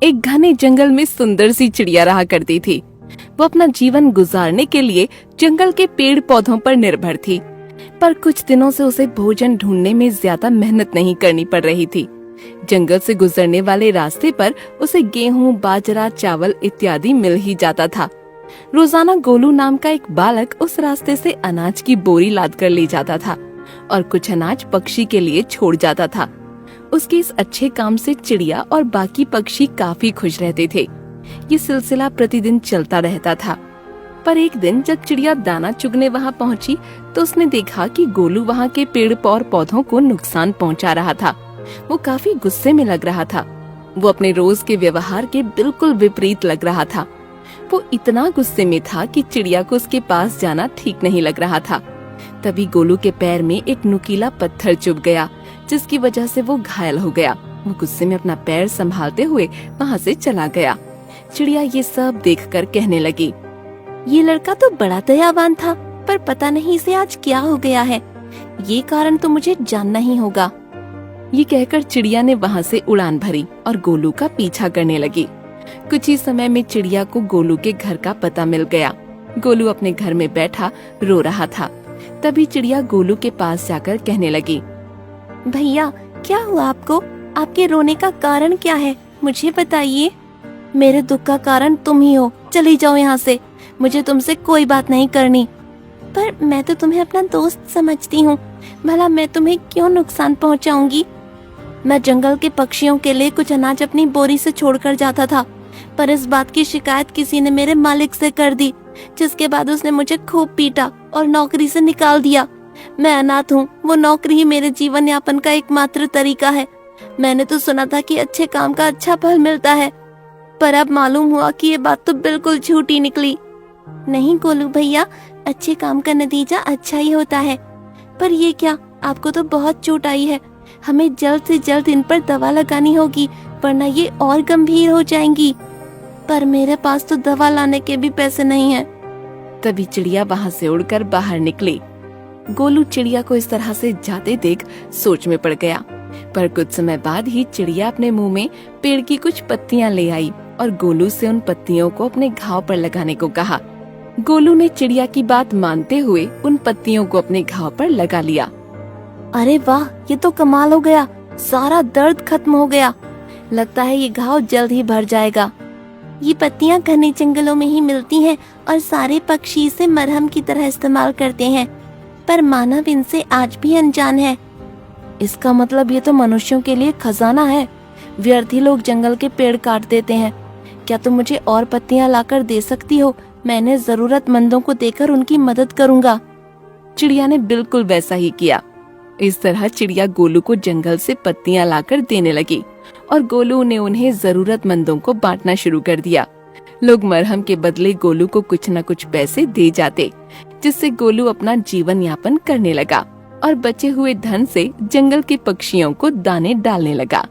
एक घने जंगल में सुंदर सी चिड़िया रहा करती थी। वो अपना जीवन गुजारने के लिए जंगल के पेड़ पौधों पर निर्भर थी, पर कुछ दिनों से उसे भोजन ढूंढने में ज्यादा मेहनत नहीं करनी पड़ रही थी। जंगल से गुजरने वाले रास्ते पर उसे गेहूं, बाजरा, चावल इत्यादि मिल ही जाता था। रोजाना गोलू नाम का एक बालक उस रास्ते से अनाज की बोरी लाद कर ले जाता था और कुछ अनाज पक्षी के लिए छोड़ जाता था। उसके इस अच्छे काम से चिड़िया और बाकी पक्षी काफी खुश रहते थे। ये सिलसिला प्रतिदिन चलता रहता था। पर एक दिन जब चिड़िया दाना चुगने वहाँ पहुँची तो उसने देखा कि गोलू वहाँ के पेड़ और पौधों को नुकसान पहुँचा रहा था। वो काफी गुस्से में लग रहा था। वो अपने रोज के व्यवहार के बिल्कुल विपरीत लग रहा था। वो इतना गुस्से में था कि चिड़िया को उसके पास जाना ठीक नहीं लग रहा था। तभी गोलू के पैर में एक नुकीला पत्थर चुभ गया, जिसकी वजह से वो घायल हो गया। वो गुस्से में अपना पैर संभालते हुए वहाँ से चला गया। चिड़िया ये सब देखकर कहने लगी, ये लड़का तो बड़ा दयावान था, पर पता नहीं इसे आज क्या हो गया है। ये कारण तो मुझे जानना ही होगा। ये कहकर चिड़िया ने वहाँ से उड़ान भरी और गोलू का पीछा करने लगी। कुछ ही समय में चिड़िया को गोलू के घर का पता मिल गया। गोलू अपने घर में बैठा रो रहा था। तभी चिड़िया गोलू के पास जाकर कहने लगी, भैया, क्या हुआ आपको? आपके रोने का कारण क्या है? मुझे बताइए। मेरे दुख का कारण तुम ही हो। चली जाओ यहाँ से। मुझे तुमसे कोई बात नहीं करनी। पर मैं तो तुम्हें अपना दोस्त समझती हूँ। भला मैं तुम्हें क्यों नुकसान पहुँचाऊंगी? मैं जंगल के पक्षियों के लिए कुछ अनाज अपनी बोरी से छोड़कर जाता था, पर इस बात की शिकायत किसी ने मेरे मालिक से कर दी, जिसके बाद उसने मुझे खूब पीटा और नौकरी से निकाल दिया। मैं अनाथ हूँ। वो नौकरी ही मेरे जीवन यापन का एकमात्र तरीका है। मैंने तो सुना था कि अच्छे काम का अच्छा फल मिलता है, पर अब मालूम हुआ कि ये बात तो बिल्कुल झूठी निकली। नहीं गोलू भैया, अच्छे काम का नतीजा अच्छा ही होता है। पर ये क्या, आपको तो बहुत चोट आई है। हमें जल्द से जल्द इन पर दवा लगानी होगी, वरना ये और गंभीर हो जाएंगी। पर मेरे पास तो दवा लाने के भी पैसे नहीं हैं। तभी चिड़िया वहाँ से उड़कर बाहर निकली। गोलू चिड़िया को इस तरह से जाते देख सोच में पड़ गया। पर कुछ समय बाद ही चिड़िया अपने मुंह में पेड़ की कुछ पत्तियां ले आई और गोलू से उन पत्तियों को अपने घाव पर लगाने को कहा। गोलू ने चिड़िया की बात मानते हुए उन पत्तियों को अपने घाव पर लगा लिया। अरे वाह, ये तो कमाल हो गया। सारा दर्द खत्म हो गया। लगता है ये घाव जल्द ही भर जाएगा। ये पत्तियां घने जंगलों में ही मिलती हैं और सारे पक्षी इसे मरहम की तरह इस्तेमाल करते हैं, पर मानव इनसे आज भी अनजान है। इसका मतलब ये तो मनुष्यों के लिए खजाना है। व्यर्थी लोग जंगल के पेड़ काट देते हैं। क्या तुम मुझे और पत्तियां लाकर दे सकती हो? मैंने जरूरतमंदों को देकर उनकी मदद करूंगा। चिड़िया ने बिल्कुल वैसा ही किया। इस तरह चिड़िया गोलू को जंगल से पत्तियां लाकर देने लगी और गोलू ने उन्हें जरूरतमंदों को बांटना शुरू कर दिया। लोग मरहम के बदले गोलू को कुछ न कुछ पैसे दे जाते, जिससे गोलू अपना जीवन यापन करने लगा और बचे हुए धन से जंगल के पक्षियों को दाने डालने लगा।